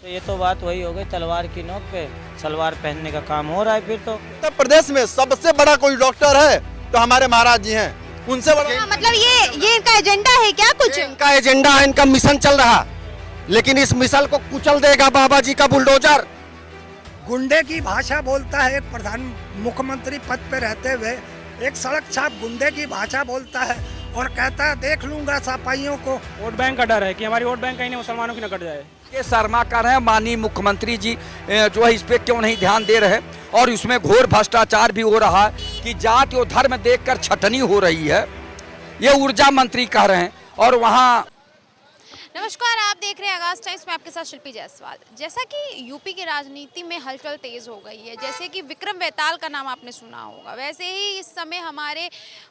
तो ये तो बात वही हो गई, तलवार की नोक पे सलवार पहनने का काम हो रहा है फिर तो। उत्तर प्रदेश में सबसे बड़ा कोई डॉक्टर है तो हमारे महाराज जी हैं, उनसे बड़ा हाँ, मतलब ये इनका एजेंडा है क्या कुछ? इनका एजेंडा है, इनका मिशन चल रहा, लेकिन इस मिशन को कुचल देगा बाबा जी का बुलडोजर। गुंडे की भाषा बोलता है एक प्रधान मुख्यमंत्री पद पे रहते हुए, एक सड़क छाप गुंडे की भाषा बोलता है और कहता है देख लूंगा सपाइयों को। वोट बैंक का डर है कि हमारी वोट बैंक कहीं मुसलमानों की न कट जाए। ये शर्मा कर रहे हैं माननीय मुख्यमंत्री जी, जो है इस पे क्यों नहीं ध्यान दे रहे, और इसमें घोर भ्रष्टाचार भी हो रहा है कि जाति और धर्म देखकर छटनी हो रही है, ये ऊर्जा मंत्री कह रहे हैं। और वहाँ नमस्कार, आप देख रहे हैं आगाज टाइम्स में, आपके साथ शिल्पी जायसवाल। जैसा कि यूपी की राजनीति में हलचल तेज हो गई है, जैसे कि विक्रम बेताल का नाम आपने सुना होगा, वैसे ही इस समय हमारे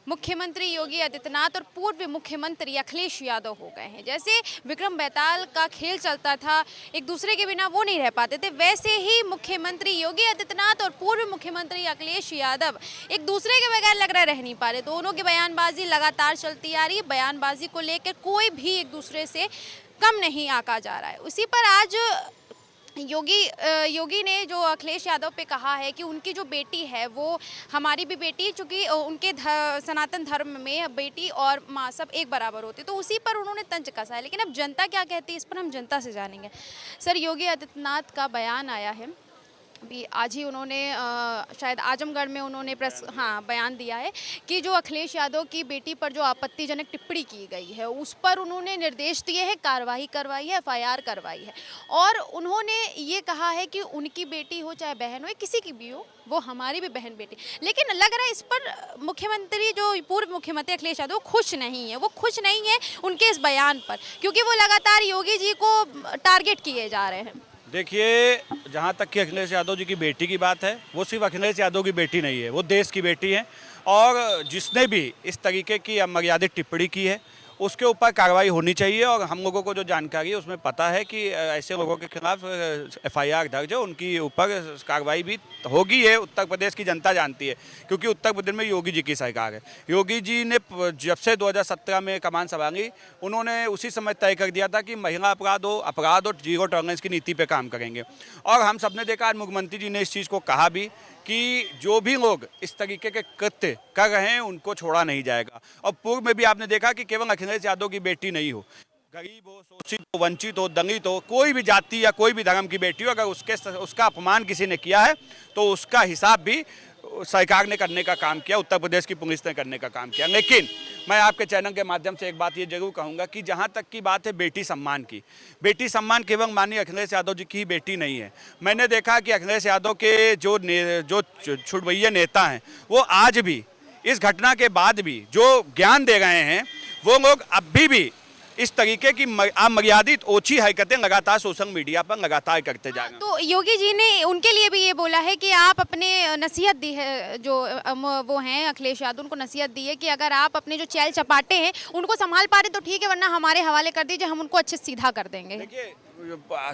मुख्यमंत्री योगी आदित्यनाथ और पूर्व मुख्यमंत्री अखिलेश यादव हो गए हैं। जैसे विक्रम बेताल का खेल चलता था, एक दूसरे के बिना वो नहीं रह पाते थे, वैसे ही मुख्यमंत्री योगी आदित्यनाथ और पूर्व मुख्यमंत्री अखिलेश यादव एक दूसरे के बगैर लग रहा रह नहीं पा रहे। दोनों की बयानबाजी लगातार चलती आ रही है, बयानबाजी को लेकर कोई भी एक दूसरे से कम नहीं आका जा रहा है। उसी पर आज योगी ने जो अखिलेश यादव पे कहा है कि उनकी जो बेटी है वो हमारी भी बेटी, चूँकि उनके सनातन धर्म में बेटी और माँ सब एक बराबर होती, तो उसी पर उन्होंने तंज कसा है। लेकिन अब जनता क्या कहती है, इस पर हम जनता से जानेंगे। सर, योगी आदित्यनाथ का बयान आया है अभी, आज ही उन्होंने शायद आजमगढ़ में उन्होंने बयान दिया है कि जो अखिलेश यादव की बेटी पर जो आपत्तिजनक टिप्पणी की गई है उस पर उन्होंने निर्देश दिए हैं, कार्रवाई करवाई है, FIR करवाई है, और उन्होंने ये कहा है कि उनकी बेटी हो चाहे बहन हो या किसी की भी हो, वो हमारी भी बहन बेटी। लेकिन लग रहा है इस पर मुख्यमंत्री, जो पूर्व मुख्यमंत्री अखिलेश यादव, खुश नहीं है। वो खुश नहीं है उनके इस बयान पर, क्योंकि वो लगातार योगी जी को टारगेट किए जा रहे हैं। देखिए, जहाँ तक कि अखिलेश यादव जी की बेटी की बात है, वो सिर्फ अखिलेश यादव की बेटी नहीं है, वो देश की बेटी है। और जिसने भी इस तरीके की अमर्यादित टिप्पणी की है उसके ऊपर कार्रवाई होनी चाहिए। और हम लोगों को जो जानकारी है उसमें पता है कि ऐसे लोगों के खिलाफ FIR दर्ज है, उनकी ऊपर कार्रवाई भी होगी। ये उत्तर प्रदेश की जनता जानती है, क्योंकि उत्तर प्रदेश में योगी जी की सरकार है। योगी जी ने जब से 2017 में कमान संभाली, उन्होंने उसी समय तय कर दिया था कि महिला अपराध और जीरो टॉलरेंस की नीति पर काम करेंगे। और हम सब ने देखा, आज मुख्यमंत्री जी ने इस चीज़ को कहा भी कि जो भी लोग इस तरीके के कृत्य कर रहे हैं उनको छोड़ा नहीं जाएगा। और पूर्व में भी आपने देखा कि केवल अखिलेश यादव की बेटी नहीं हो, गरीब हो, शोषित हो, वंचित हो, दलित हो, कोई भी जाति या कोई भी धर्म की बेटी हो, अगर उसका अपमान किसी ने किया है तो उसका हिसाब भी सरकार ने करने का काम किया, उत्तर प्रदेश की पुलिस ने करने का काम किया। लेकिन मैं आपके चैनल के माध्यम से एक बात ये जरूर कहूँगा कि जहाँ तक की बात है बेटी सम्मान की, बेटी सम्मान केवल माननीय अखिलेश यादव जी की ही बेटी नहीं है। मैंने देखा कि अखिलेश यादव के जो छुड़वैये नेता हैं, वो आज भी इस घटना के बाद भी जो ज्ञान दे रहे हैं, वो लोग अभी भी इस तरीके की अमर्यादित ओछी हरकतें लगातार सोशल मीडिया पर लगातार करते जा रहे हैं। तो योगी जी ने उनके लिए भी ये बोला है कि आप अपने नसीहत दी है, जो वो हैं अखिलेश यादव, उनको नसीहत दी है कि अगर आप अपने जो चैल चपाटे हैं उनको संभाल पा रहे तो ठीक है, वरना हमारे हवाले कर दीजिए, हम उनको अच्छे सीधा कर देंगे। देखिए,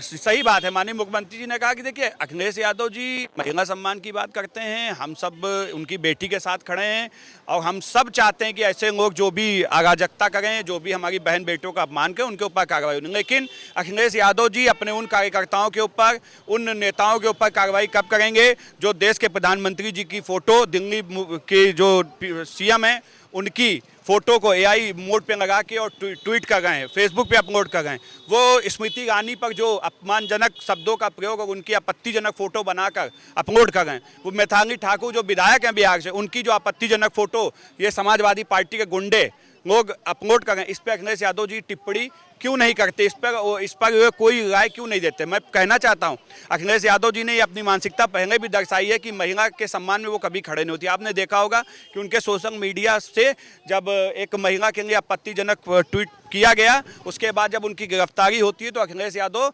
सही बात है, माननीय मुख्यमंत्री जी ने कहा कि देखिए, अखिलेश यादव जी महिला सम्मान की बात करते हैं, हम सब उनकी बेटी के साथ खड़े हैं, और हम सब चाहते हैं कि ऐसे लोग जो भी अराजकता करें, जो भी हमारी बहन बेटियों का अपमान करें, उनके ऊपर कार्रवाई होनी। लेकिन अखिलेश यादव जी अपने उन कार्यकर्ताओं के ऊपर, उन नेताओं के ऊपर कार्रवाई कब करेंगे जो देश के प्रधानमंत्री जी की फ़ोटो, दिल्ली के जो CM हैं उनकी फ़ोटो को AI मोड पे लगा के और ट्वीट कर रहे हैं, फेसबुक पे अपलोड कर रहे हैं। वो स्मृति ईरानी पर जो अपमानजनक शब्दों का प्रयोग और उनकी आपत्तिजनक फ़ोटो बनाकर अपलोड कर रहे हैं। वो मैथिली ठाकुर जो विधायक हैं बिहार से, उनकी जो आपत्तिजनक फ़ोटो ये समाजवादी पार्टी के गुंडे लोग अपलोड कर रहे हैं। इस पर अखिलेश यादव जी टिप्पणी क्यों नहीं करते, इस पर कोई राय क्यों नहीं देते? मैं कहना चाहता हूं, अखिलेश यादव जी ने अपनी मानसिकता पहले भी दर्शाई है कि महिला के सम्मान में वो कभी खड़े नहीं होती। आपने देखा होगा कि उनके सोशल मीडिया से जब एक महिला के लिए आपत्तिजनक ट्वीट किया गया, उसके बाद जब उनकी गिरफ्तारी होती है तो अखिलेश यादव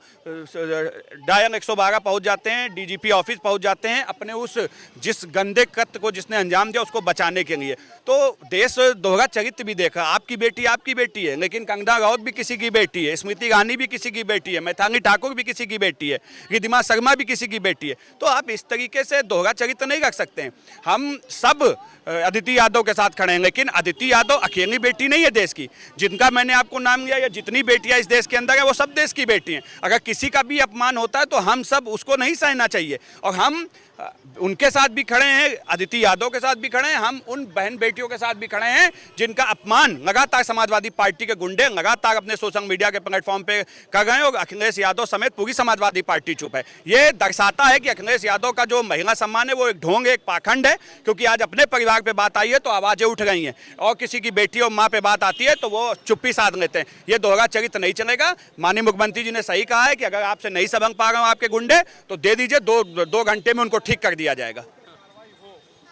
डायल 112 पहुंच जाते हैं, DGP ऑफिस पहुंच जाते हैं, अपने उस जिस गंदे कृत्य को जिसने अंजाम दिया उसको बचाने के लिए। तो देश दोहरा चरित्र भी देखा, आपकी बेटी है, लेकिन कंगना राउत भी किसी की बेटी है, स्मृति ईरानी भी किसी की बेटी है, मैथिली ठाकुर भी किसी की बेटी है, रिद्धिमा शर्मा भी किसी की बेटी है। तो आप इस तरीके से दोहरा चरित्र नहीं रख सकते हैं। हम सब अदिति यादव के साथ खड़े हैं, लेकिन अदिति यादव अकेली बेटी नहीं है देश की। जिनका मैंने आपको नाम लिया या जितनी बेटियां इस देश के अंदर है वो सब देश की बेटी हैं। अगर किसी का भी अपमान होता है तो हम सब उसको नहीं सहना चाहिए, और हम उनके साथ भी खड़े हैं, अदिति यादव के साथ भी खड़े हैं, हम उन बहन बेटियों के साथ भी खड़े हैं जिनका अपमान लगातार समाजवादी पार्टी के गुंडे लगातार अपने सोशल मीडिया के प्लेटफॉर्म पे कर रहे हैं, और अखिलेश यादव समेत पूरी समाजवादी पार्टी चुप है। ये दर्शाता है कि अखिलेश यादव का जो महिला सम्मान है वो एक ढोंग, एक पाखंड है, क्योंकि आज अपने परिवार पे बात आई है तो आवाजें उठ रही हैं, और किसी की बेटी और माँ पे बात आती है तो वो चुप्पी साध लेते हैं। ये दोहरा चरित्र नहीं चलेगा। माननीय मुख्यमंत्री जी ने सही कहा है कि अगर आपसे नहीं सबंग पा रहे हो आपके गुंडे तो दे दीजिए, दो घंटे में उनको ठीक कर दिया जाएगा।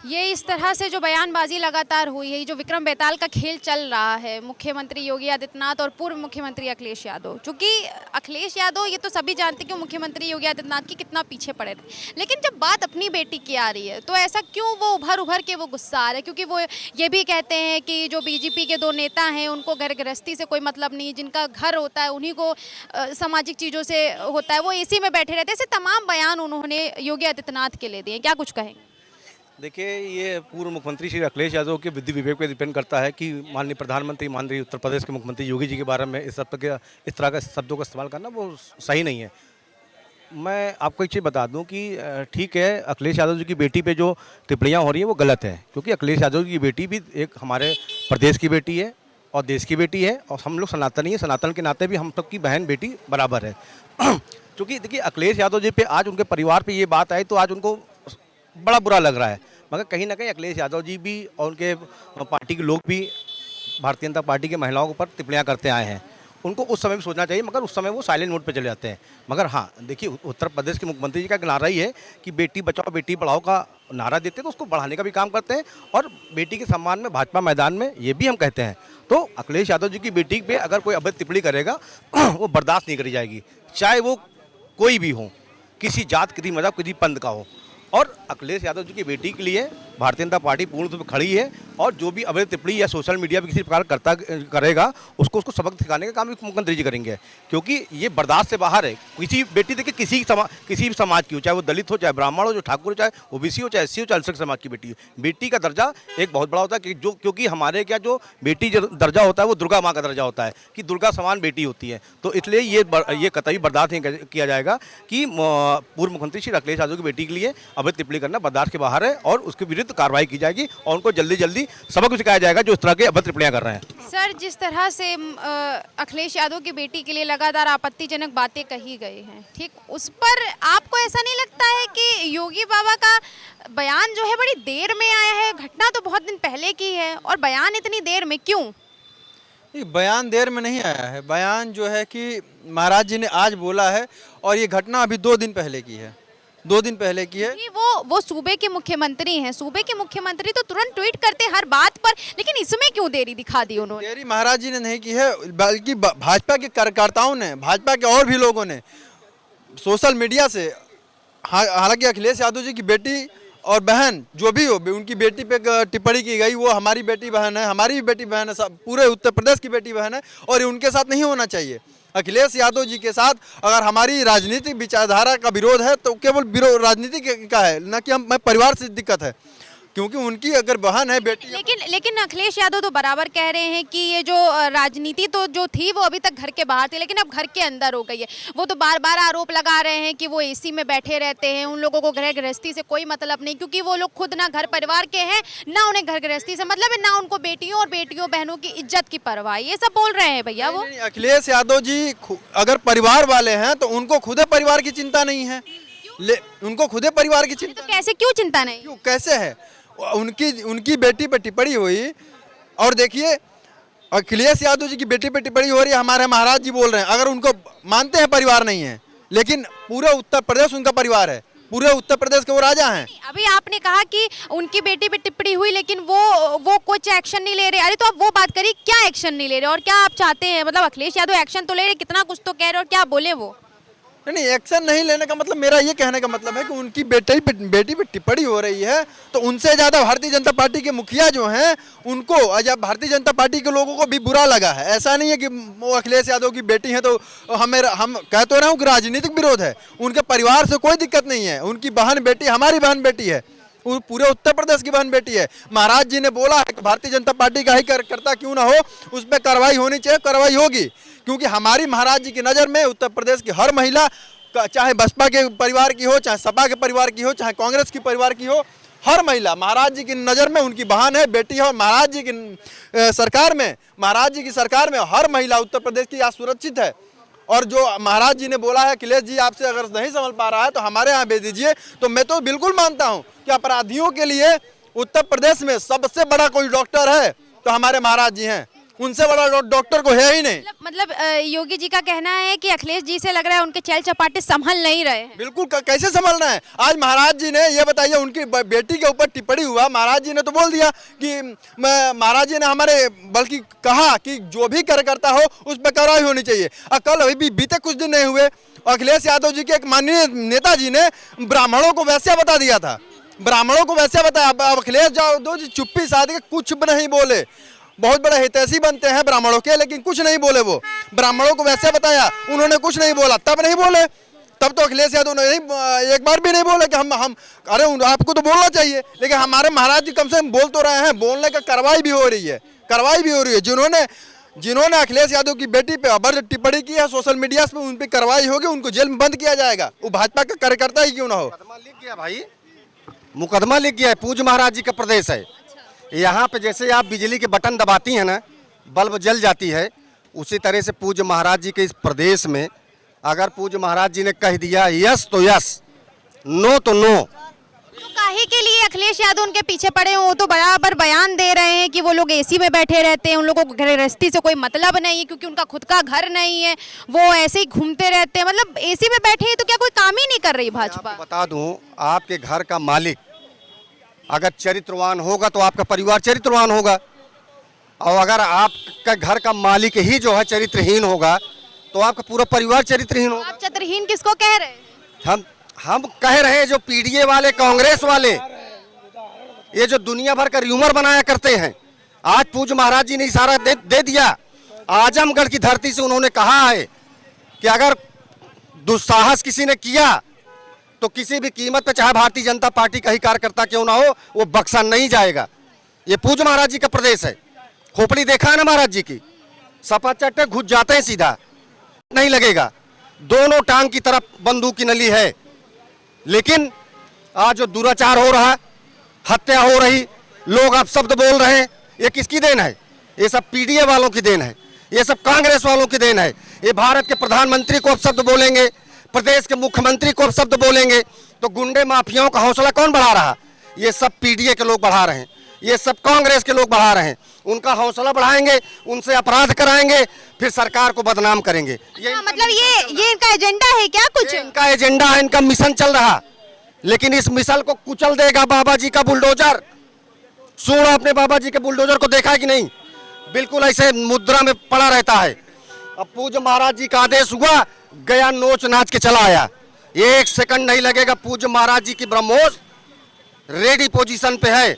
ये इस तरह से जो बयानबाजी लगातार हुई है, जो विक्रम बेताल का खेल चल रहा है मुख्यमंत्री योगी आदित्यनाथ और पूर्व मुख्यमंत्री अखिलेश यादव, चूंकि अखिलेश यादव ये तो सभी जानते कि मुख्यमंत्री योगी आदित्यनाथ की कितना पीछे पड़े थे, लेकिन जब बात अपनी बेटी की आ रही है तो ऐसा क्यों वो उभर के वो गुस्सा आ रहा है? क्योंकि वो ये भी कहते हैं कि जो बीजेपी के 2 नेता हैं उनको घर गृहस्थी से कोई मतलब नहीं, जिनका घर होता है उन्हीं को सामाजिक चीज़ों से होता है, वो एसी में बैठे रहते हैं। ऐसे तमाम बयान उन्होंने योगी आदित्यनाथ के लिए दिए, क्या कुछ कहेंगे? देखिए, ये पूर्व मुख्यमंत्री श्री अखिलेश यादव के बुद्धि विवेक पे डिपेंड करता है कि माननीय प्रधानमंत्री, माननीय उत्तर प्रदेश के मुख्यमंत्री योगी जी के बारे में इस तरह का शब्दों का इस्तेमाल करना वो सही नहीं है। मैं आपको एक चीज़ बता दूं कि ठीक है, अखिलेश यादव जी की बेटी पे जो टिप्पणियाँ हो रही हैं वो गलत है, क्योंकि अखिलेश यादव जी की बेटी भी एक हमारे प्रदेश की बेटी है और देश की बेटी है, और हम लोग सनातनी है, सनातन के नाते भी हम सबकी बहन बेटी बराबर है। क्योंकि देखिए, अखिलेश यादव जी पे आज उनके परिवार पे ये बात आई तो आज उनको बड़ा बुरा लग रहा है, मगर कहीं ना कहीं अखिलेश यादव जी भी और उनके पार्टी के लोग भी भारतीय जनता पार्टी के महिलाओं के ऊपर टिप्पणियाँ करते आए हैं। उनको उस समय भी सोचना चाहिए, मगर उस समय वो साइलेंट मोड पे चले जाते हैं। मगर हाँ, देखिए, उत्तर प्रदेश के मुख्यमंत्री जी का नारा ही है कि बेटी बचाओ बेटी पढ़ाओ का नारा देते हैं, तो उसको बढ़ाने का भी काम करते हैं, और बेटी के सम्मान में भाजपा मैदान में ये भी हम कहते हैं। तो अखिलेश यादव जी की बेटी पे अगर कोई अभद्र टिप्पणी करेगा वो बर्दाश्त नहीं करी जाएगी, चाहे वो कोई भी हो, किसी जात, किसी मजहब, किसी पंथ का हो। और अखिलेश यादव जी की बेटी के लिए भारतीय जनता पार्टी पूर्ण रूप से खड़ी है, और जो भी अवैध टिप्पणी या सोशल मीडिया पर किसी प्रकार करेगा उसको सबक सिखाने का काम भी मुख्यमंत्री जी करेंगे, क्योंकि ये बर्दाश्त से बाहर है। किसी बेटी देखिए, किसी भी समाज की हो, चाहे वो दलित हो, चाहे ब्राह्मण हो, जो ठाकुर हो, चाहे ओबीसी हो, चाहे एससी हो, चाहे अल्पसंख्यक समाज की बेटी हो, बेटी का दर्जा एक बहुत बड़ा होता है, क्योंकि हमारे क्या जो बेटी दर्जा होता है वो दुर्गा माँ का दर्जा होता है, कि दुर्गा समान बेटी होती है। तो इसलिए ये कतई बर्दाश्त नहीं किया जाएगा कि पूर्व मुख्यमंत्री श्री अखिलेश यादव की बेटी के लिए अवैध टिप्पणी करना बर्दाश्त के बाहर है, और उसके विरुद्ध कार्रवाई की जाएगी और उनको जल्दी जल्दी सबक सिखाया जाएगा जो इस तरह के अभद्र टिप्पणियां कर रहे हैं। सर, जिस तरह से अखिलेश यादव की बेटी के लिए लगातार आपत्तिजनक बातें कही गई हैं, ठीक, उस पर आपको ऐसा नहीं लगता है कि योगी बाबा का बयान जो है बड़ी देर में आया है? घटना तो बहुत दिन पहले की है और बयान इतनी देर में क्यों? ये बयान देर में नहीं आया है, बयान जो है कि महाराज जी ने आज बोला है, और ये घटना अभी 2 दिन पहले की है, 2 दिन पहले की है। वो सूबे के मुख्यमंत्री हैं, सूबे के मुख्यमंत्री तो तुरंत ट्वीट करते हैं हर बात पर, लेकिन इसमें क्यों देरी दिखा दी उन्होंने? देरी महाराज जी ने नहीं की है, बल्कि भाजपा के कार्यकर्ताओं ने, भाजपा के और भी लोगों ने सोशल मीडिया से, हालांकि अखिलेश यादव जी की बेटी और बहन जो भी हो, उनकी बेटी पे टिप्पणी की गई, वो हमारी बेटी बहन है, हमारी भी बेटी बहन है, सब पूरे उत्तर प्रदेश की बेटी बहन है, और ये उनके साथ नहीं होना चाहिए। अखिलेश यादव जी के साथ अगर हमारी राजनीतिक विचारधारा का विरोध है तो केवल राजनीति का है, न कि मैं परिवार से दिक्कत है, क्योंकि उनकी अगर बहन है बेटी। लेकिन अखिलेश यादव तो बराबर कह रहे हैं कि ये जो राजनीति तो जो थी वो अभी तक घर के बाहर थी, लेकिन अब घर के अंदर हो गई है। वो तो बार बार आरोप लगा रहे हैं कि वो एसी में बैठे रहते हैं, उन लोगों को घर गृहस्थी से कोई मतलब नहीं, क्योंकि वो लोग खुद ना घर परिवार के हैं, ना उन्हें घर गृहस्थी से मतलब है, ना उनको बेटियों और बेटियों बहनों की इज्जत की परवाह। ये सब बोल रहे हैं भैया वो। अखिलेश यादव जी अगर परिवार वाले हैं तो उनको खुदे परिवार की चिंता नहीं है, उनको खुदे परिवार की चिंता। तो कैसे, क्यों चिंता नहीं? क्यों, कैसे है? उनकी बेटी पे टिप्पणी हुई, और देखिए अखिलेश यादव जी की बेटी पे टिप्पणी हो रही है, हमारे महाराज जी बोल रहे हैं, अगर उनको मानते हैं परिवार नहीं है, लेकिन पूरे उत्तर प्रदेश उनका परिवार है, पूरे उत्तर प्रदेश के वो राजा हैं। अभी आपने कहा कि उनकी बेटी पे टिप्पणी हुई, लेकिन वो कुछ एक्शन नहीं ले रहे। अरे तो आप वो बात करिए, क्या एक्शन नहीं ले रहे और क्या आप चाहते हैं? मतलब अखिलेश यादव एक्शन तो ले रहे, कितना कुछ तो कह रहे और क्या बोले वो? नहीं, एक्शन नहीं लेने का मतलब, मेरा ये कहने का मतलब है कि उनकी बेटी पे टिप्पणी हो रही है तो उनसे ज़्यादा भारतीय जनता पार्टी के मुखिया जो हैं उनको, या भारतीय जनता पार्टी के लोगों को भी बुरा लगा है। ऐसा नहीं है कि वो अखिलेश यादव की बेटी है तो हम कह तो रहे हूँ कि राजनीतिक विरोध है, उनके परिवार से कोई दिक्कत नहीं है। उनकी बहन बेटी हमारी बहन बेटी है, वो पूरे उत्तर प्रदेश की बहन बेटी है। महाराज जी ने बोला है कि भारतीय जनता पार्टी का ही कार्यकर्ता क्यों ना हो उस पर कार्रवाई होनी चाहिए, कार्रवाई होगी। क्योंकि हमारी महाराज जी की नज़र में उत्तर प्रदेश की हर महिला, चाहे बसपा के परिवार की हो, चाहे सपा के परिवार की हो, चाहे कांग्रेस की परिवार की हो, हर महिला महाराज जी की नज़र में उनकी बहन है, बेटी है। और महाराज जी की सरकार में, महाराज जी की सरकार में हर महिला उत्तर प्रदेश की आज सुरक्षित है। और जो महाराज जी ने बोला है अखिलेश जी आपसे अगर नहीं संभल पा रहा है तो हमारे यहाँ भेज दीजिए, तो मैं तो बिल्कुल मानता हूँ कि अपराधियों के लिए उत्तर प्रदेश में सबसे बड़ा कोई डॉक्टर है तो हमारे महाराज जी हैं, उनसे बड़ा डॉक्टर को है ही नहीं। मतलब योगी जी का कहना है कि अखिलेश जी से लग रहा है उनके चल चपाटे संभल नहीं रहे हैं। बिल्कुल, कैसे संभलना है। आज महाराज जी ने ये बताइए, उनकी बेटी के ऊपर टिप्पणी हुआ, महाराज जी ने तो बोल दिया कि महाराज जी ने हमारे, बल्कि कहा कि जो भी कार्यकर्ता हो उस पर कार्रवाई होनी चाहिए। और कल अभी भी बीते कुछ दिन नहीं हुए अखिलेश यादव जी के एक माननीय नेताजी ने ब्राह्मणों को वैसे बता दिया था, ब्राह्मणों को वैसे बताया। अब अखिलेश यादव जी चुप्पी साध के कुछ नहीं बोले, बहुत बड़े हितैषी बनते हैं ब्राह्मणों के, लेकिन कुछ नहीं बोले। वो ब्राह्मणों को वैसे बताया, उन्होंने कुछ नहीं बोला, तब नहीं बोले, तब तो अखिलेश यादव ने एक बार भी नहीं बोले कि हम अरे आपको तो बोलना चाहिए। लेकिन हमारे महाराज जी कम से कम बोल तो रहे हैं, बोलने का कार्रवाई भी हो रही है, कार्रवाई भी हो रही है। जिन्होंने अखिलेश यादव की बेटी पे अभद्र टिप्पणी की है सोशल मीडिया पे, उन पर कार्रवाई होगी, उनको जेल में बंद किया जाएगा, वो भाजपा का कार्यकर्ता ही क्यों ना हो। मुकदमा लिख गया भाई, मुकदमा लिख गया है, पूज्य महाराज जी का प्रदेश है। यहाँ पे जैसे आप बिजली के बटन दबाती हैं ना, बल्ब जल जाती है, उसी तरह से पूज्य महाराज जी के इस प्रदेश में अगर पूज्य महाराज जी ने कह दिया यस तो यस, नो तो नो। तो काहे के लिए अखिलेश यादव उनके पीछे पड़े हो? वो तो बराबर बयान दे रहे हैं कि वो लोग एसी में बैठे रहते हैं, उन लोगों को गृहस्थी से कोई मतलब नहीं है क्योंकि उनका खुद का घर नहीं है, वो ऐसे ही घूमते रहते हैं। मतलब एसी में बैठे हैं तो क्या कोई काम ही नहीं कर रही भाजपा? बता दूं, आपके घर का मालिक अगर चरित्रवान होगा तो आपका परिवार चरित्रवान होगा, और अगर आपका घर का मालिक ही जो है चरित्रहीन होगा तो आपका पूरा परिवार चरित्रहीन होगा। आप चरित्रहीन किसको कह रहे हैं? हम कह रहे हैं जो पीडीए वाले, कांग्रेस वाले, ये जो दुनिया भर का र्यूमर बनाया करते हैं, आज पूज्य महाराज जी ने इशारा दे दिया। आजमगढ़ की धरती से उन्होंने कहा है कि अगर दुस्साहस किसी ने किया तो किसी भी कीमत पे, चाहे भारतीय जनता पार्टी का ही कार्यकर्ता क्यों ना हो, वो बख्शा नहीं जाएगा। ये पूज्य महाराज जी का प्रदेश है। खोपड़ी देखा है ना महाराज जी की, सपा चट्टे घुस जाते हैं, सीधा नहीं लगेगा, दोनों टांग की तरफ बंदूक की नली है। लेकिन आज जो दुराचार हो रहा, हत्या हो रही, लोग अब शब्द बोल रहे हैं, ये किसकी देन है? ये सब पीडीए वालों की देन है, ये सब कांग्रेस वालों की देन है। ये भारत के प्रधानमंत्री को अब शब्द बोलेंगे, प्रदेश के मुख्यमंत्री को अब शब्द बोलेंगे, तो गुंडे माफियाओं का हौसला कौन बढ़ा रहा? ये सब पीडीए के लोग बढ़ा रहे हैं, ये सब कांग्रेस के लोग बढ़ा रहे हैं। उनका हौसला बढ़ाएंगे, उनसे अपराध कराएंगे, फिर सरकार को बदनाम करेंगे। ये मतलब ये इनका एजेंडा है क्या? कुछ इनका एजेंडा है, इनका मिशन चल रहा, लेकिन इस मिशन को कुचल देगा बाबा जी का बुलडोजर। सूढ़ अपने बाबा जी के बुलडोजर को देखा कि नहीं? बिल्कुल ऐसे मुद्रा में पड़ा रहता है। अब पूज्य महाराज जी का आदेश हुआ, गया नोच नाच के चला आया, एक सेकंड नहीं लगेगा। पूज्य महाराज जी की ब्रह्मोस रेडी पोजीशन पे है,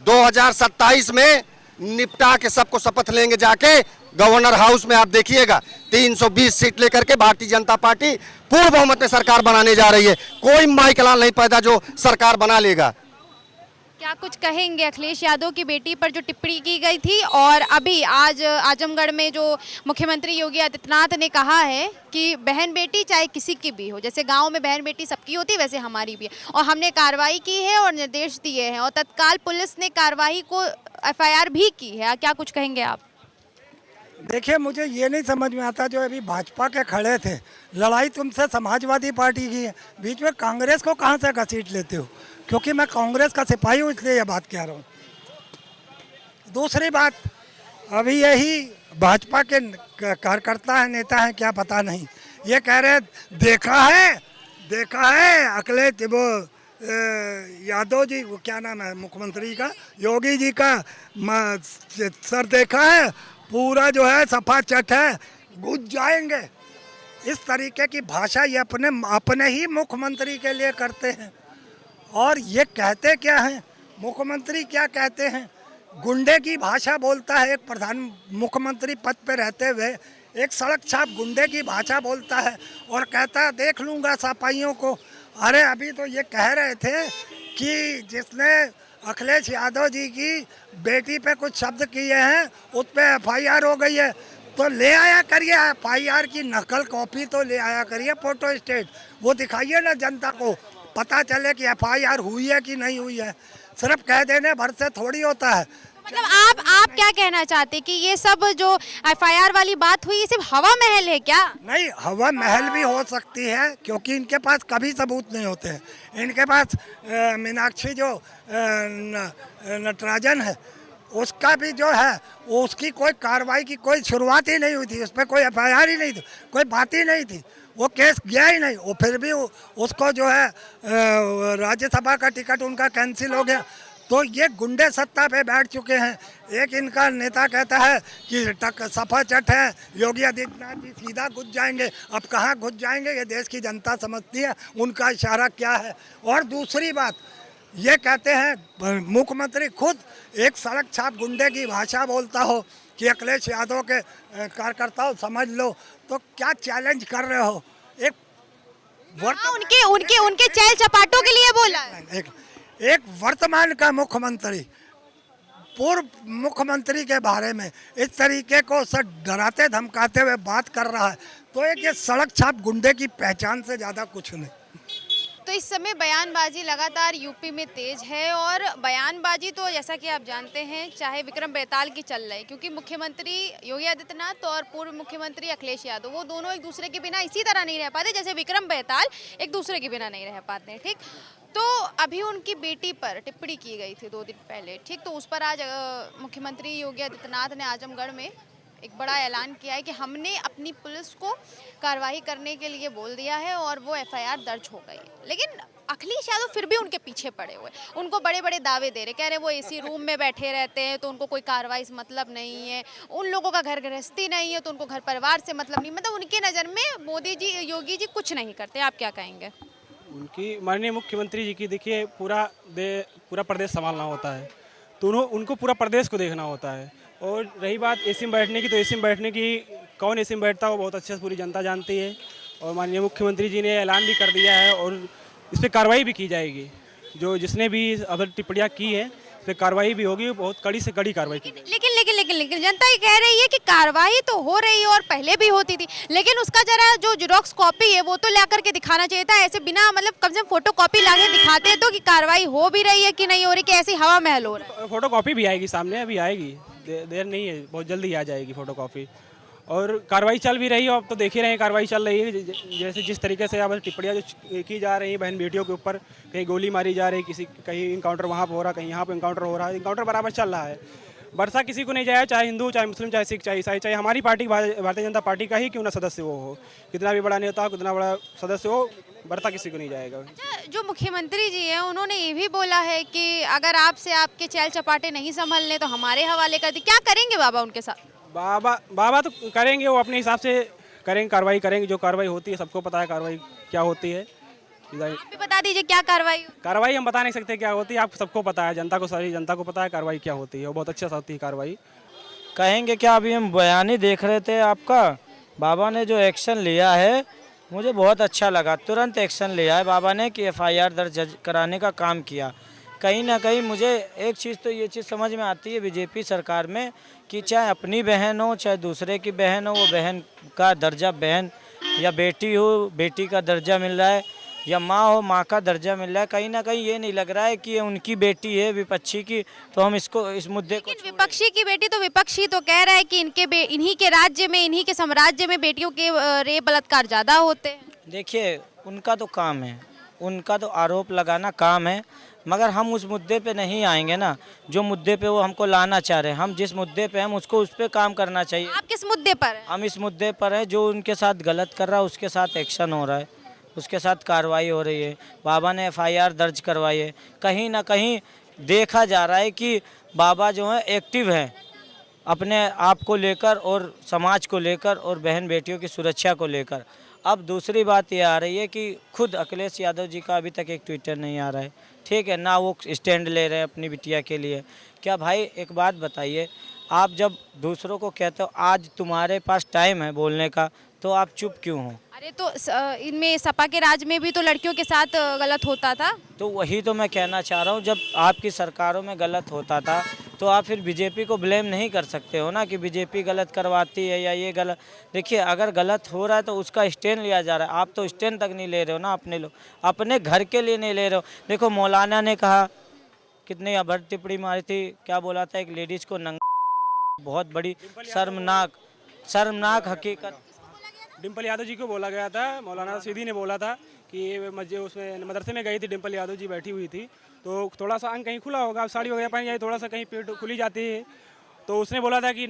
2027 में निपटा के सबको शपथ लेंगे जाके गवर्नर हाउस में। आप देखिएगा 320 सीट लेकर के भारतीय जनता पार्टी पूर्ण बहुमत में सरकार बनाने जा रही है। कोई माइकलाल नहीं पैदा जो सरकार बना लेगा। क्या कुछ कहेंगे अखिलेश यादव की बेटी पर जो टिप्पणी की गई थी, और अभी आज आजमगढ़ में जो मुख्यमंत्री योगी आदित्यनाथ ने कहा है कि बहन बेटी चाहे किसी की भी हो, जैसे गांव में बहन बेटी सबकी होती है वैसे हमारी भी है, और हमने कार्रवाई की है और निर्देश दिए हैं, और तत्काल पुलिस ने कार्रवाई को एफआईआर भी की है। क्या कुछ कहेंगे आप? देखिए, मुझे ये नहीं समझ में आता, जो अभी भाजपा के खड़े थे, लड़ाई तुमसे समाजवादी पार्टी की है, बीच में कांग्रेस को कहाँ से घसीट लेते हो? क्योंकि मैं कांग्रेस का सिपाही हूँ इसलिए ये बात कह रहा हूँ। दूसरी बात, अभी यही भाजपा के कार्यकर्ता है, नेता हैं, क्या पता नहीं, ये कह रहे देखा है अखिलेश वो यादव जी, वो क्या नाम है मुख्यमंत्री का, योगी जी का सर देखा है, पूरा जो है सफा चट है, घुस जाएंगे। इस तरीके की भाषा ये अपने ही मुख्यमंत्री के लिए करते हैं। और ये कहते क्या हैं, मुख्यमंत्री क्या कहते हैं, गुंडे की भाषा बोलता है एक प्रधान मुख्यमंत्री पद पे रहते हुए, एक सड़क छाप गुंडे की भाषा बोलता है और कहता है देख लूँगा सपाइयों को। अरे अभी तो ये कह रहे थे कि जिसने अखिलेश यादव जी की बेटी पे कुछ शब्द किए हैं उस पर FIR हो गई है, तो ले आया करिए FIR की नकल कॉपी, तो ले आया करिए फोटो स्टेट, वो दिखाइए ना जनता को, पता चले कि FIR हुई है कि नहीं हुई है। सिर्फ कह देने भर से थोड़ी होता है। मतलब आप क्या कहना चाहते कि ये सब जो FIR वाली बात हुई ये सिर्फ हवा महल है क्या? नहीं, हवा महल भी हो सकती है क्योंकि इनके पास कभी सबूत नहीं होते हैं। इनके पास मीनाक्षी जो नटराजन है उसका भी जो है उसकी कोई कार्रवाई की कोई शुरुआत ही नहीं हुई थी, उस पर कोई FIR ही नहीं थी, कोई बात ही नहीं थी, वो केस गया ही नहीं। वो फिर भी उसको जो है राज्यसभा का टिकट उनका कैंसिल हो गया। तो ये गुंडे सत्ता पे बैठ चुके हैं। एक इनका नेता कहता है कि सफा चट है, योगी आदित्यनाथ जी सीधा घुस जाएंगे। अब कहाँ घुस जाएंगे ये देश की जनता समझती है, उनका इशारा क्या है। और दूसरी बात ये कहते हैं मुख्यमंत्री खुद एक सड़क छाप गुंडे की भाषा बोलता हो कि अखिलेश यादव के कार्यकर्ताओं समझ लो, तो क्या चैलेंज कर रहे हो? एक उनके चैल चपाटों के लिए बोला है। एक वर्तमान का मुख्यमंत्री पूर्व मुख्यमंत्री के बारे में इस तरीके को सब डराते धमकाते हुए बात कर रहा है, तो एक ये सड़क छाप गुंडे की पहचान से ज़्यादा कुछ नहीं। तो इस समय बयानबाजी लगातार यूपी में तेज है और बयानबाजी तो जैसा कि आप जानते हैं चाहे विक्रम बेताल की चल रही, क्योंकि मुख्यमंत्री योगी आदित्यनाथ और पूर्व मुख्यमंत्री अखिलेश यादव वो दोनों एक दूसरे के बिना इसी तरह नहीं रह पाते जैसे विक्रम बेताल एक दूसरे के बिना नहीं रह पाते हैं। ठीक, तो अभी उनकी बेटी पर टिप्पणी की गई थी 2 दिन पहले। ठीक, तो उस पर आज मुख्यमंत्री योगी आदित्यनाथ ने आजमगढ़ में एक बड़ा ऐलान किया है कि हमने अपनी पुलिस को कार्रवाई करने के लिए बोल दिया है और वो FIR दर्ज हो गई। लेकिन अखिलेश यादव फिर भी उनके पीछे पड़े हुए, उनको बड़े बड़े दावे दे रहे, कह रहे वो AC रूम में बैठे रहते हैं तो उनको कोई कार्रवाई से मतलब नहीं है, उन लोगों का घर गृहस्थी नहीं है तो उनको घर परिवार से मतलब नहीं। मतलब उनकी नज़र में मोदी जी योगी जी कुछ नहीं करते। आप क्या कहेंगे? उनकी माननीय मुख्यमंत्री जी की देखिए पूरा प्रदेश संभालना होता है, तो उनको पूरा प्रदेश को देखना होता है। और रही बात AC में बैठने की, तो AC में बैठने की कौन AC में बैठता है वो बहुत अच्छे से पूरी जनता जानती है। और माननीय मुख्यमंत्री जी ने ऐलान भी कर दिया है और इस पर कार्रवाई भी की जाएगी। जो जिसने भी अगर टिप्पणियाँ की है इस पर कार्रवाई भी होगी, बहुत कड़ी से कड़ी कार्रवाई की जाएगी। लेकिन जनता ये कह रही है कि कार्रवाई तो हो रही है और पहले भी होती थी, लेकिन उसका जरा जो जेरॉक्स कॉपी है वो तो ला करके दिखाना चाहिए था। ऐसे बिना मतलब कम से कम फोटो कॉपी ला के दिखाते तो कि कार्रवाई हो भी रही है कि नहीं हो रही, कि ऐसी हवा महल हो रहा है। फोटो कॉपी भी आएगी सामने, अभी आएगी, देर नहीं है, बहुत जल्दी आ जाएगी फोटो कॉपी। और कार्रवाई चल भी रही है, अब तो देख ही रहे हैं कार्रवाई चल रही है। जैसे जिस तरीके से अब टिप्पणियाँ जो की जा रही हैं बहन बेटियों के ऊपर, कहीं गोली मारी जा रही है, कहीं इनकाउंटर वहाँ पर हो रहा, कहीं यहाँ पर इनकाउंटर हो रहा है, इनकाउंटर बराबर चल रहा है। बरसा किसी को नहीं जाए, चाहे हिंदू, चाहे मुस्लिम, चाहे सिख, चाहे ईसाई, चाहे हमारी पार्टी भारतीय जनता पार्टी का ही क्यों ना सदस्य वो हो, कितना भी बड़ा नेता हो, कितना बड़ा सदस्य हो, बरसा किसी को नहीं जाएगा। जो मुख्यमंत्री जी हैं उन्होंने ये भी बोला है कि अगर आपसे आपके चैल चपाटे नहीं संभलने तो हमारे हवाले कर दी। क्या करेंगे बाबा उनके साथ? बाबा तो करेंगे, वो अपने हिसाब से करेंगे, कार्रवाई करेंगे। जो कार्रवाई होती है सबको पता है कार्रवाई क्या होती है। आप भी बता दीजिए क्या कार्रवाई हम बता नहीं सकते क्या होती है, आप सबको पता है, जनता को, सारी जनता को पता है कार्रवाई क्या होती है, वो बहुत अच्छे से होती है कार्रवाई। कहेंगे क्या, अभी हम बयान ही देख रहे थे आपका, बाबा ने जो एक्शन लिया है मुझे बहुत अच्छा लगा। तुरंत एक्शन लिया है बाबा ने कि FIR दर्ज कराने का काम किया। कहीं ना कहीं मुझे एक चीज़ तो ये चीज़ समझ में आती है बीजेपी सरकार में कि चाहे अपनी बहन हो चाहे दूसरे की बहन हो, वो बहन का दर्जा बहन या बेटी हो, बेटी का दर्जा मिल रहा है, या माँ हो, माँ का दर्जा मिल रहा है। कहीं ना कहीं ये नहीं लग रहा है कि ये उनकी बेटी है विपक्षी की, तो हम इसको इस मुद्दे को। विपक्षी की बेटी तो विपक्षी तो कह रहा है कि इन्हीं के राज्य में, इन्हीं के साम्राज्य में बेटियों के रेप बलात्कार ज़्यादा होते हैं। देखिए उनका तो काम है, उनका तो आरोप लगाना काम है, मगर हम उस मुद्दे पे नहीं आएंगे ना जो मुद्दे पे वो हमको लाना चाह रहे हैं। हम जिस मुद्दे पे हम उसको उस पर काम करना चाहिए। आप किस मुद्दे पर हैं? हम इस मुद्दे पर है जो उनके साथ गलत कर रहा है उसके साथ एक्शन हो रहा है, उसके साथ कार्रवाई हो रही है। बाबा ने FIR दर्ज करवाई है। कहीं ना कहीं देखा जा रहा है कि बाबा जो है एक्टिव हैं अपने आप को लेकर और समाज को लेकर और बहन बेटियों की सुरक्षा को लेकर। अब दूसरी बात ये आ रही है कि खुद अखिलेश यादव जी का अभी तक एक ट्विटर नहीं आ रहा है, ठीक है ना, वो स्टैंड ले रहे हैं अपनी बिटिया के लिए। क्या भाई एक बात बताइए, आप जब दूसरों को कहते हो आज तुम्हारे पास टाइम है बोलने का, तो आप चुप क्यों हो? अरे तो इनमें सपा के राज में भी तो लड़कियों के साथ गलत होता था। तो वही तो मैं कहना चाह रहा हूँ, जब आपकी सरकारों में गलत होता था तो आप फिर बीजेपी को ब्लेम नहीं कर सकते हो ना कि बीजेपी गलत करवाती है या ये गलत। देखिए अगर गलत हो रहा है तो उसका स्टैंड लिया जा रहा है, आप तो स्टैंड तक नहीं ले रहे हो ना, अपने लोग अपने घर के लिए नहीं ले रहे हो। देखो मौलाना ने कहा, कितनी अभद्र टिप्पणी मारी थी, क्या बोला था एक लेडीज़ को नंगा, बहुत बड़ी शर्मनाक हकीकत। डिम्पल यादव जी को बोला गया था, मौलाना सीधी ने बोला था कि उसमें मदरसे में गई थी, डिम्पल यादव जी बैठी हुई थी, तो थोड़ा सा अंग कहीं खुला होगा, साड़ी वगैरह पहन जाए, थोड़ा सा कहीं पेट खुली जाती है, तो उसने बोला था कि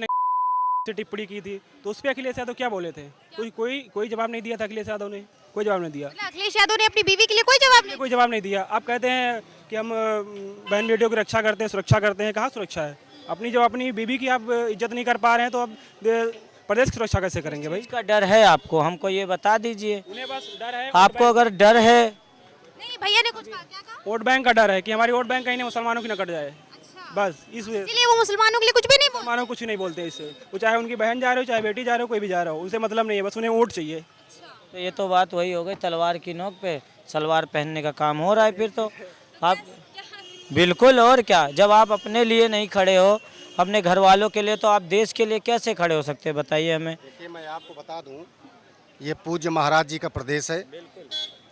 से टिप्पणी की थी, तो उस पर अखिलेश यादव क्या बोले थे? कोई जवाब नहीं दिया था अखिलेश यादव ने, कोई जवाब नहीं दिया। अखिलेश यादव ने अपनी बीवी के लिए कोई जवाब नहीं दिया। आप कहते हैं कि हम बहन बेटियों की रक्षा करते हैं, सुरक्षा करते हैं, कहाँ सुरक्षा है? अपनी बीवी की आप इज्जत नहीं कर पा रहे हैं तो अब प्रदेश की सुरक्षा कैसे करेंगे भाई? इसका डर है आपको, हमको ये बता दीजिए। उन्हें बस डर है, आपको अगर डर है। नहीं भैया ने कुछ कहा, क्या कहा? वोट बैंक का डर है कि हमारी वोट बैंक कहीं मुसलमानों की न कट जाए। अच्छा। बस इसलिए वो मुसलमानों के लिए कुछ भी नहीं बोलते। मुसलमानों कुछ नहीं बोलते इससे, वो चाहे उनकी बहन जा रहे हो, चाहे बेटी जा रहे हो, कोई भी जा रहा हो, उनसे मतलब नहीं है, बस उन्हें वोट चाहिए। तो ये तो बात वही हो गई, तलवार की नोक पे सलवार पहनने का काम हो रहा है फिर तो आप। बिल्कुल, और क्या, जब आप अपने लिए नहीं खड़े हो, अपने घर वालों के लिए, तो आप देश के लिए कैसे खड़े हो सकते हैं बताइए हमें। देखिए मैं आपको बता दूं, ये पूज्य महाराज जी का प्रदेश है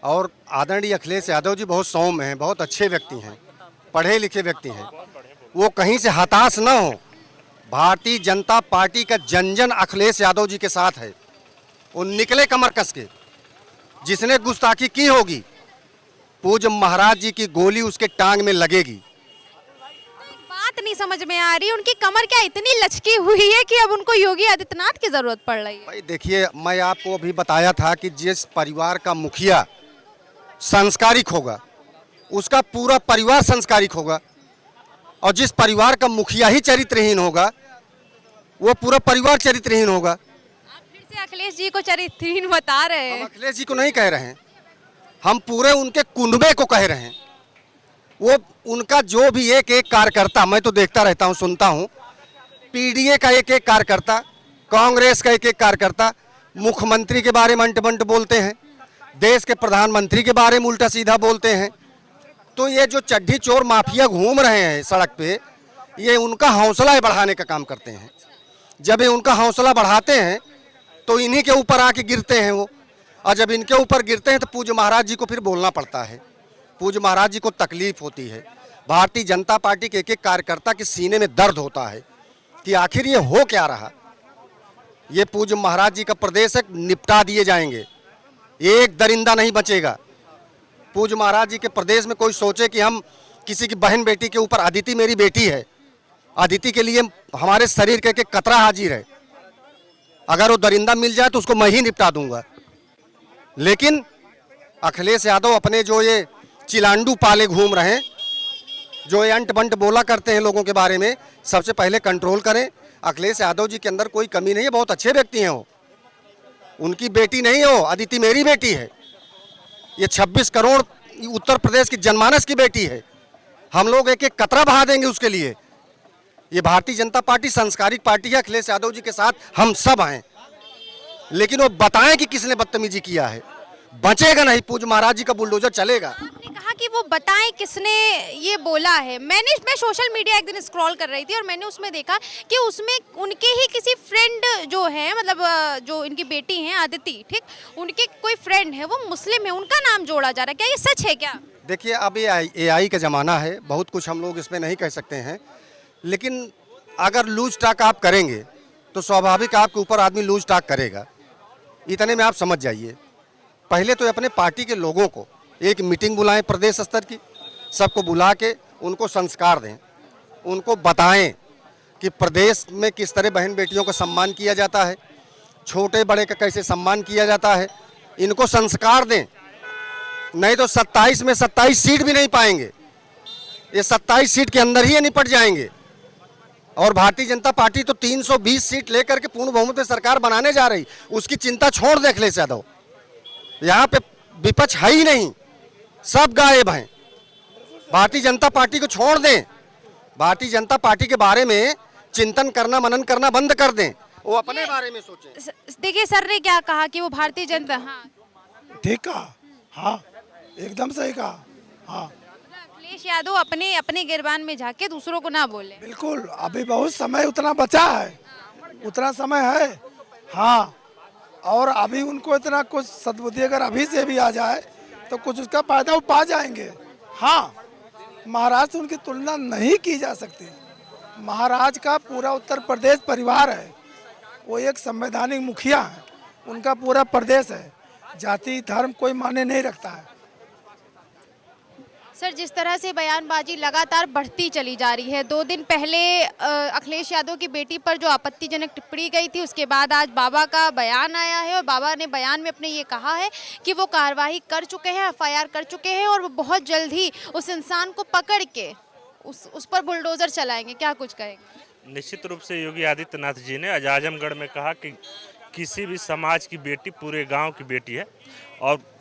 और आदरणीय अखिलेश यादव जी बहुत सौम्य हैं, बहुत अच्छे व्यक्ति हैं, पढ़े लिखे व्यक्ति हैं। वो कहीं से हताश न हो। भारतीय जनता पार्टी का जन जन अखिलेश यादव जी के साथ है। वो निकले कमर कस के, जिसने गुस्ताखी की होगी पूज्य महाराज जी की गोली उसके टांग में लगेगी। बात नहीं समझ में आ रही, उनकी कमर क्या इतनी लचकी हुई है कि अब उनको योगी आदित्यनाथ की जरूरत पड़ रही है? भाई देखिए, मैं आपको अभी बताया था कि जिस परिवार का मुखिया संस्कारिक होगा उसका पूरा परिवार संस्कारिक होगा, और जिस परिवार का मुखिया ही चरित्रहीन होगा वो पूरा परिवार चरित्रहीन होगा। आप फिर से अखिलेश जी को चरित्रहीन बता रहे हैं। हम अखिलेश जी को नहीं कह रहे हैं, हम पूरे उनके कुनबे को कह रहे हैं। वो उनका जो भी एक एक कार्यकर्ता, मैं तो देखता रहता हूं, सुनता हूं, पीडीए का एक एक कार्यकर्ता, कांग्रेस का एक एक कार्यकर्ता मुख्यमंत्री के बारे में अंट-बंट बोलते हैं, देश के प्रधानमंत्री के बारे में उल्टा सीधा बोलते हैं। तो ये जो चड्ढी चोर माफिया घूम रहे हैं सड़क पे, ये उनका हौसला बढ़ाने का काम करते हैं। जब ये उनका हौसला बढ़ाते हैं तो इन्हीं के ऊपर आके गिरते हैं वो, और जब इनके ऊपर गिरते हैं तो पूज्य महाराज जी को फिर बोलना पड़ता है। पूज्य महाराज जी को तकलीफ होती है। भारतीय जनता पार्टी के एक एक कार्यकर्ता के सीने में दर्द होता है कि आखिर ये हो क्या रहा। ये पूज्य महाराज जी का प्रदेश है, निपटा दिए जाएंगे, एक दरिंदा नहीं बचेगा। पूज्य महाराज जी के प्रदेश में कोई सोचे कि हम किसी की बहन बेटी के ऊपर, अदिति मेरी बेटी है, अदिति के लिए हमारे शरीर के एक कतरा हाजिर है, अगर वो दरिंदा मिल जाए तो उसको मैं ही निपटा दूंगा। लेकिन अखिलेश यादव अपने जो ये चिलांडू पाले घूम रहे हैं, जो ये अंट बंट बोला करते हैं लोगों के बारे में, सबसे पहले कंट्रोल करें। अखिलेश यादव जी के अंदर कोई कमी नहीं है, बहुत अच्छे व्यक्ति हैं वो। उनकी बेटी नहीं हो, अदिति मेरी बेटी है। ये 26 करोड़ उत्तर प्रदेश की जनमानस की बेटी है। हम लोग एक एक कतरा बहा देंगे उसके लिए। ये भारतीय जनता पार्टी संस्कारिक पार्टी है, अखिलेश यादव जी के साथ हम सब हैं। लेकिन वो बताएं कि किसने बदतमीजी किया है, बचेगा नहीं। पूज्य महाराज जी का बुलडोजर चलेगा। आपने कहा कि वो बताएं किसने ये बोला है। मैं सोशल मीडिया एक दिन स्क्रॉल कर रही थी और मैंने उसमें देखा कि उसमें उनके ही किसी फ्रेंड जो है, मतलब जो इनकी बेटी हैं आदिति, ठीक, उनके कोई फ्रेंड है, वो मुस्लिम है, उनका नाम जोड़ा जा रहा है। क्या ये सच है क्या? देखिए, अब ये AI का ज़माना है, बहुत कुछ हम लोग इसमें नहीं कह सकते हैं। लेकिन अगर लूज टॉक आप करेंगे तो स्वाभाविक आपके ऊपर आदमी लूज टॉक करेगा। इतने में आप समझ जाइए। पहले तो अपने पार्टी के लोगों को एक मीटिंग बुलाएं प्रदेश स्तर की, सबको बुला के उनको संस्कार दें, उनको बताएं कि प्रदेश में किस तरह बहन बेटियों का सम्मान किया जाता है, छोटे बड़े का कैसे सम्मान किया जाता है। इनको संस्कार दें, नहीं तो 27 में 27 सीट भी नहीं पाएंगे। ये 27 सीट के अंदर ही ये निपट जाएंगे। और भारतीय जनता पार्टी तो 320 सीट लेकर के पूर्ण बहुमत में सरकार बनाने जा रही, उसकी चिंता छोड़ दे अखिलेश यादव। यहाँ पे विपक्ष है ही नहीं, सब गायब हैं। भारतीय जनता पार्टी को छोड़ दें, भारतीय जनता पार्टी के बारे में चिंतन करना, मनन करना बंद कर दें, वो अपने बारे में सोचें। देखिए सर ने क्या कहा कि वो भारतीय जनता, हाँ ठीक कहा, हाँ एकदम सही कहा, हाँ अखिलेश यादव अपने अपने गिरबान में झाके दूसरों को ना बोले। बिल्कुल, अभी बहुत समय उतना बचा है, उतना समय है, हाँ। और अभी उनको इतना कुछ सद्बुद्धि अगर अभी से भी आ जाए तो कुछ उसका फायदा वो पा जाएंगे। हाँ, महाराज से उनकी तुलना नहीं की जा सकती। महाराज का पूरा उत्तर प्रदेश परिवार है, वो एक संवैधानिक मुखिया है, उनका पूरा प्रदेश है, जाति धर्म कोई मायने नहीं रखता है। सर जिस तरह से बयानबाजी लगातार बढ़ती चली जा रही है, 2 दिन पहले अखिलेश यादव की बेटी पर जो आपत्तिजनक टिप्पणी गई थी, उसके बाद आज बाबा का बयान आया है और बाबा ने बयान में अपने ये कहा है कि वो कार्रवाई कर चुके हैं, एफआईआर कर चुके हैं और वो बहुत जल्द ही उस इंसान को पकड़ के उस पर बुलडोजर चलाएंगे। क्या कुछ कहेंगे? निश्चित रूप से योगी आदित्यनाथ जी ने आज आजमगढ़ में कहा कि किसी भी समाज की बेटी पूरे गांव की बेटी है, और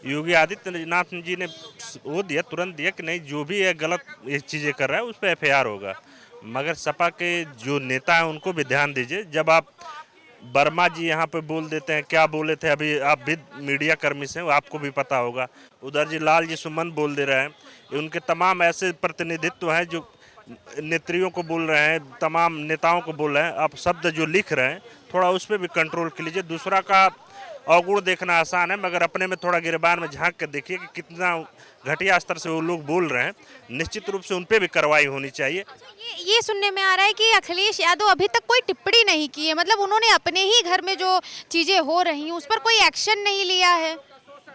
योगी आदित्यनाथ जी ने वो दिया, तुरंत दिया कि नहीं, जो भी ये गलत ये चीज़ें कर रहा है उस पर एफआईआर होगा। मगर सपा के जो नेता हैं उनको भी ध्यान दीजिए। जब आप वर्मा जी यहाँ पे बोल देते हैं, क्या बोले थे, अभी आप भी मीडिया कर्मी से आपको भी पता होगा, उधर जी लाल जी सुमन बोल दे रहे हैं, उनके तमाम ऐसे प्रतिनिधित्व हैं जो नेत्रियों को बोल रहे हैं, तमाम नेताओं को बोल रहे हैं। आप शब्द जो लिख रहे हैं थोड़ा उस पर भी कंट्रोल कर लीजिए। दूसरा का अवगुण देखना आसान है, मगर अपने में थोड़ा गिरबान में झांक कर देखिए कि कितना घटिया स्तर से वो लोग बोल रहे हैं। निश्चित रूप से उन पर भी कार्रवाई होनी चाहिए। ये सुनने में आ रहा है कि अखिलेश यादव अभी तक कोई टिप्पणी नहीं की है, मतलब उन्होंने अपने ही घर में जो चीज़ें हो रही हैं उस पर कोई एक्शन नहीं लिया है।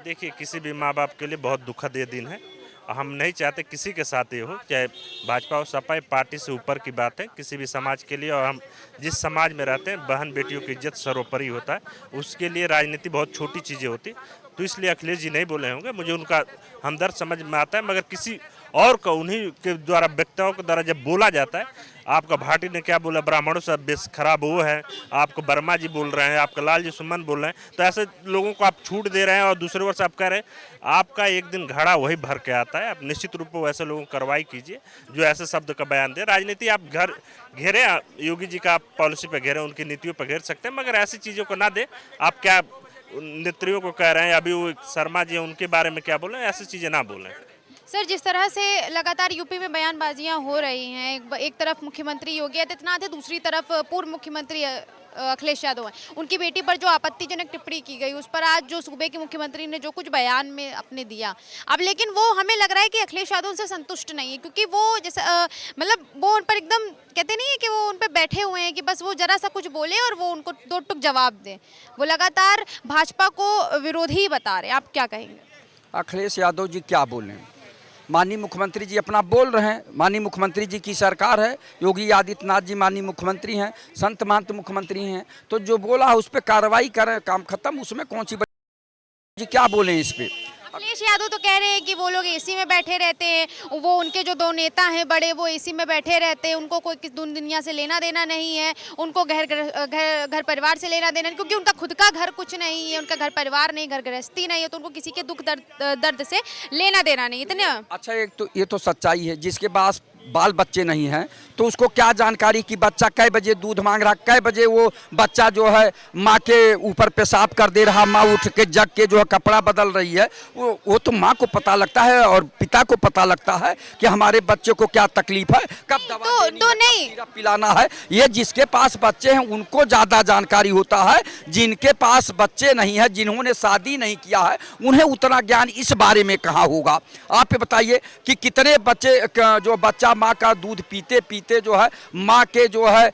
देखिए, किसी भी माँ बाप के लिए बहुत दुखद ये दिन है। हम नहीं चाहते किसी के साथ ये हो, चाहे भाजपा और सपा, पार्टी से ऊपर की बात है किसी भी समाज के लिए। और हम जिस समाज में रहते हैं, बहन बेटियों की इज्जत सर्वोपरि होता है, उसके लिए राजनीति बहुत छोटी चीज़ें होती, तो इसलिए अखिलेश जी नहीं बोले होंगे। मुझे उनका हमदर्द समझ में आता है, मगर किसी और का उन्हीं के द्वारा, व्यक्तियों के द्वारा जब बोला जाता है, आपका भाटी ने क्या बोला, ब्राह्मणों से बेस खराब वो है, आपको वर्मा जी बोल रहे हैं, आपका लाल जी सुमन बोल रहे हैं, तो ऐसे लोगों को आप छूट दे रहे हैं। और दूसरे वर्ष आप कह रहे हैं आपका एक दिन घड़ा वही भर के आता है। आप निश्चित रूप से वैसे लोगों को कार्रवाई कीजिए जो ऐसे शब्द का बयान दे। राजनीति आप घर घेरे, योगी जी का आप पॉलिसी पर घेरे, उनकी नीतियों पर घेर सकते हैं, मगर ऐसी चीज़ों को ना दे। आप क्या नेत्रियों को कह रहे हैं, अभी वो शर्मा जी उनके बारे में क्या बोले, ऐसी चीज़ें ना बोलें। सर जिस तरह से लगातार यूपी में बयानबाजियां हो रही हैं, एक तरफ मुख्यमंत्री योगी आदित्यनाथ है, दूसरी तरफ पूर्व मुख्यमंत्री अखिलेश यादव हैं, उनकी बेटी पर जो आपत्तिजनक टिप्पणी की गई उस पर आज जो सूबे के मुख्यमंत्री ने जो कुछ बयान में अपने दिया, अब लेकिन वो हमें लग रहा है कि अखिलेश यादव उनसे संतुष्ट नहीं है, क्योंकि वो जैसे मतलब वो उन पर एकदम कहते नहीं है कि वो उन पर बैठे हुए हैं कि बस वो जरा सा कुछ बोले और वो उनको 2 टुक जवाब दें। वो लगातार भाजपा को विरोधी बता रहे हैं। आप क्या कहेंगे? अखिलेश यादव जी क्या बोलें, माननीय मुख्यमंत्री जी अपना बोल रहे हैं, माननीय मुख्यमंत्री जी की सरकार है, योगी आदित्यनाथ जी माननीय मुख्यमंत्री हैं, संत महंत मुख्यमंत्री हैं, तो जो बोला है उस पर कार्रवाई करें, काम खत्म, उसमें कौन सी जी क्या बोलें इस पे। अखिलेश यादव तो कह रहे हैं कि वो लोग एसी में बैठे रहते हैं, वो उनके जो 2 नेता हैं बड़े वो एसी में बैठे रहते हैं, उनको कोई दुनिया से लेना देना नहीं है, उनको घर परिवार से लेना देना नहीं, क्योंकि उनका खुद का घर कुछ नहीं है, उनका घर परिवार नहीं, घर गृहस्थी नहीं है, तो उनको किसी के दुख दर्द से लेना देना नहीं। इतने अच्छा, एक तो ये तो सच्चाई है, जिसके पास बाल बच्चे नहीं हैं तो उसको क्या जानकारी कि बच्चा कै बजे दूध मांग रहा, कै बजे वो बच्चा जो है माँ के ऊपर पेशाब कर दे रहा, माँ उठ के जग के जो है कपड़ा बदल रही है, वो तो माँ को पता लगता है और पिता को पता लगता है कि हमारे बच्चे को क्या तकलीफ है, कब दवा तो नहीं पिलाना है। ये जिसके पास बच्चे हैं उनको ज़्यादा जानकारी होता है, जिनके पास बच्चे नहीं है, जिन्होंने शादी नहीं किया है, उन्हें उतना ज्ञान इस बारे में कहाँ होगा। आप ये बताइए कि कितने बच्चे जो बच्चा माँ का दूध पीते पीते जो है माँ के जो है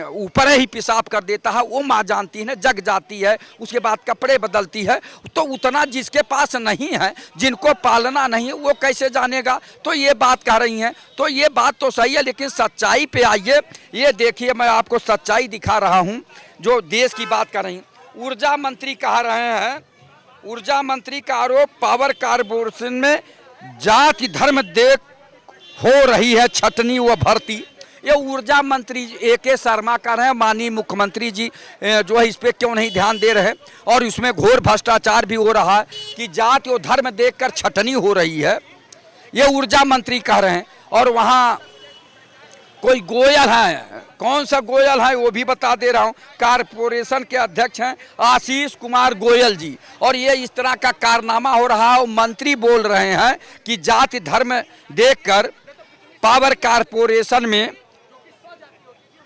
ऊपर ही पेशाब कर देता है, वो माँ जानती है, जग जाती है, उसके बाद कपड़े बदलती है। तो उतना जिसके पास नहीं है, जिनको पालना नहीं है, वो कैसे जानेगा। तो ये बात कह रही हैं, तो ये बात तो सही है, लेकिन सच्चाई पे आइए। ये देखिए, मैं आपको सच्चाई दिखा रहा हूँ जो देश की बात कर रही हैं। ऊर्जा मंत्री कह रहे हैं, ऊर्जा मंत्री का आरोप, पावर कारपोरेशन में जाति धर्म देख हो रही है छटनी व भर्ती। ये ऊर्जा मंत्री AK शर्मा कर रहे हैं, माननीय मुख्यमंत्री जी जो है इस पे क्यों नहीं ध्यान दे रहे, और इसमें घोर भ्रष्टाचार भी हो रहा है कि जाति और धर्म देखकर छटनी हो रही है, ये ऊर्जा मंत्री कह रहे हैं। और वहाँ कोई गोयल है, कौन सा गोयल है वो भी बता दे रहा हूँ, कारपोरेशन के अध्यक्ष हैं आशीष कुमार गोयल जी, और ये इस तरह का कारनामा हो रहा है। मंत्री बोल रहे हैं कि जाति धर्म देखकर पावर कारपोरेशन में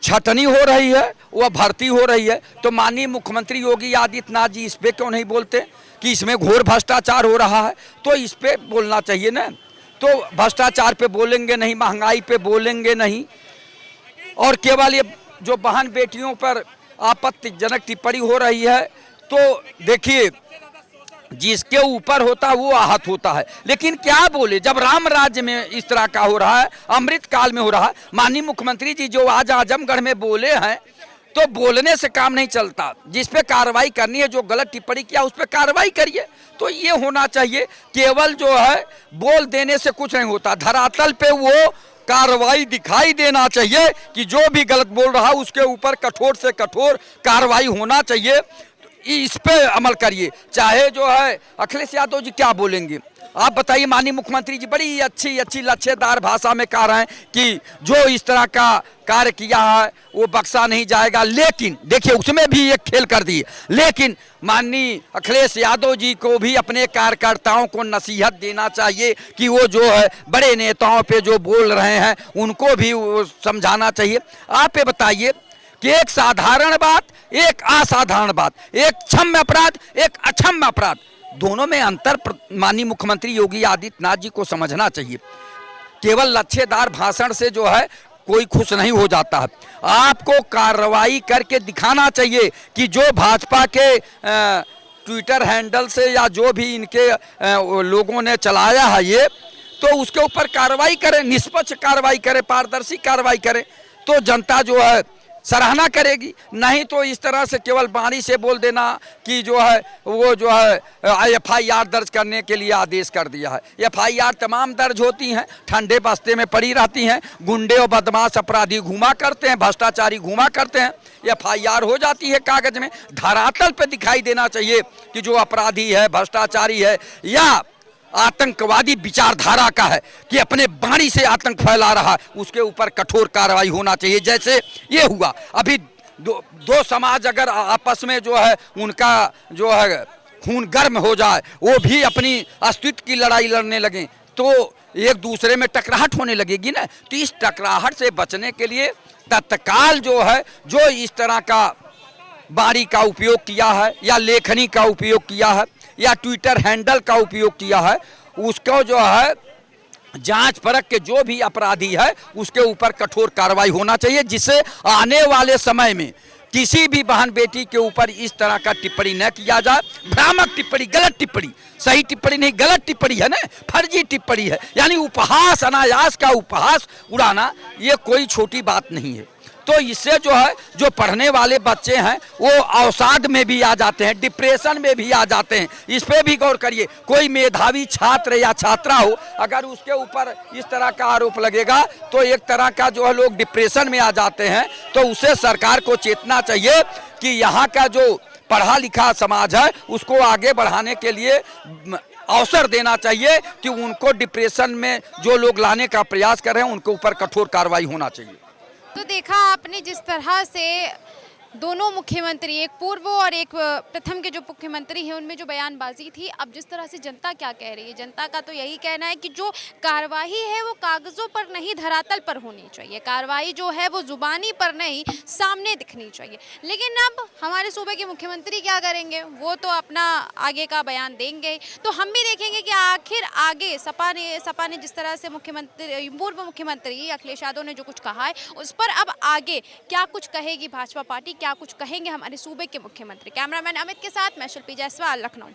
छटनी हो रही है, वह भर्ती हो रही है। तो माननीय मुख्यमंत्री योगी आदित्यनाथ जी इस पे क्यों नहीं बोलते कि इसमें घोर भ्रष्टाचार हो रहा है, तो इस पे बोलना चाहिए ना। तो भ्रष्टाचार पे बोलेंगे नहीं, महंगाई पे बोलेंगे नहीं, और केवल ये जो बहन बेटियों पर आपत्तिजनक टिप्पणी हो रही है, तो देखिए जिसके ऊपर होता है वो आहत होता है। लेकिन क्या बोले, जब राम राज्य में इस तरह का हो रहा है, अमृत काल में हो रहा है। माननीय मुख्यमंत्री जी जो आज आजमगढ़ में बोले हैं, तो बोलने से काम नहीं चलता, जिस पे कार्रवाई करनी है, जो गलत टिप्पणी किया उस पे कार्रवाई करिए। तो ये होना चाहिए, केवल जो है बोल देने से कुछ नहीं होता, धरातल पे वो कार्रवाई दिखाई देना चाहिए कि जो भी गलत बोल रहा है उसके ऊपर कठोर से कठोर कार्रवाई होना चाहिए। इस पे अमल करिए। चाहे जो है अखिलेश यादव जी क्या बोलेंगे, आप बताइए। माननीय मुख्यमंत्री जी बड़ी अच्छी लच्छेदार भाषा में कह रहे हैं कि जो इस तरह का कार्य किया है वो बख्शा नहीं जाएगा, लेकिन देखिए उसमें भी एक खेल कर दिए। लेकिन माननीय अखिलेश यादव जी को भी अपने कार्यकर्ताओं को नसीहत देना चाहिए कि वो जो है बड़े नेताओं पे जो बोल रहे हैं उनको भी वो समझाना चाहिए। आप ये बताइए कि एक साधारण बात, एक असाधारण बात, एक क्षम्य अपराध, एक अक्षम्य अपराध, दोनों में अंतर माननीय मुख्यमंत्री योगी आदित्यनाथ जी को समझना चाहिए। केवल लच्छेदार भाषण से जो है कोई खुश नहीं हो जाता है, आपको कार्रवाई करके दिखाना चाहिए कि जो भाजपा के ट्विटर हैंडल से या जो भी इनके लोगों ने चलाया है ये, तो उसके ऊपर कार्रवाई करें, निष्पक्ष कार्रवाई करें, पारदर्शी कार्रवाई करें, तो जनता जो है सराहना करेगी। नहीं तो इस तरह से केवल वाणी से बोल देना कि जो है वो जो है FIR दर्ज करने के लिए आदेश कर दिया है। FIR तमाम दर्ज होती हैं, ठंडे बस्ते में पड़ी रहती हैं, गुंडे और बदमाश अपराधी घुमा करते हैं, भ्रष्टाचारी घुमा करते हैं, FIR हो जाती है कागज में। धरातल पे दिखाई देना चाहिए कि जो अपराधी है, भ्रष्टाचारी है या आतंकवादी विचारधारा का है कि अपने वाणी से आतंक फैला रहा है, उसके ऊपर कठोर कार्रवाई होना चाहिए। जैसे ये हुआ अभी दो समाज अगर आपस में जो है उनका जो है खून गर्म हो जाए, वो भी अपनी अस्तित्व की लड़ाई लड़ने लगे, तो एक दूसरे में टकराहट होने लगेगी ना। तो इस टकराहट से बचने के लिए तत्काल जो है जो इस तरह का वाणी का उपयोग किया है या लेखनी का उपयोग किया है या ट्विटर हैंडल का उपयोग किया है, उसको जो है जांच परख के जो भी अपराधी है उसके ऊपर कठोर कार्रवाई होना चाहिए, जिससे आने वाले समय में किसी भी बहन बेटी के ऊपर इस तरह का टिप्पणी न किया जाए। भ्रामक टिप्पणी, गलत टिप्पणी, सही टिप्पणी नहीं, गलत टिप्पणी है ना, फर्जी टिप्पणी है, यानी उपहास, अनायास का उपहास उड़ाना ये कोई छोटी बात नहीं है। तो इससे जो है जो पढ़ने वाले बच्चे हैं वो अवसाद में भी आ जाते हैं, डिप्रेशन में भी आ जाते हैं। इस पे भी गौर करिए। कोई मेधावी छात्र या छात्रा हो, अगर उसके ऊपर इस तरह का आरोप लगेगा तो एक तरह का जो है लोग डिप्रेशन में आ जाते हैं। तो उसे सरकार को चेतना चाहिए कि यहाँ का जो पढ़ा लिखा समाज है उसको आगे बढ़ाने के लिए अवसर देना चाहिए कि उनको डिप्रेशन में जो लोग लाने का प्रयास कर रहे हैं उनके ऊपर कठोर कार्रवाई होना चाहिए। तो देखा आपने जिस तरह से दोनों मुख्यमंत्री, एक पूर्व और एक प्रथम के जो मुख्यमंत्री हैं, उनमें जो बयानबाजी थी। अब जिस तरह से जनता क्या कह रही है, जनता का तो यही कहना है कि जो कार्रवाई है वो कागज़ों पर नहीं धरातल पर होनी चाहिए, कार्रवाई जो है वो जुबानी पर नहीं सामने दिखनी चाहिए। लेकिन अब हमारे सूबे के मुख्यमंत्री क्या करेंगे, वो तो अपना आगे का बयान देंगे। तो हम भी देखेंगे कि आखिर आगे सपा ने जिस तरह से मुख्यमंत्री, पूर्व मुख्यमंत्री अखिलेश यादव ने जो कुछ कहा है उस पर अब आगे क्या कुछ कहेगी भाजपा पार्टी, क्या कुछ कहेंगे हमारे सूबे के मुख्यमंत्री। कैमरामैन अमित के साथ मैं शिल्पी जायसवाल, लखनऊ।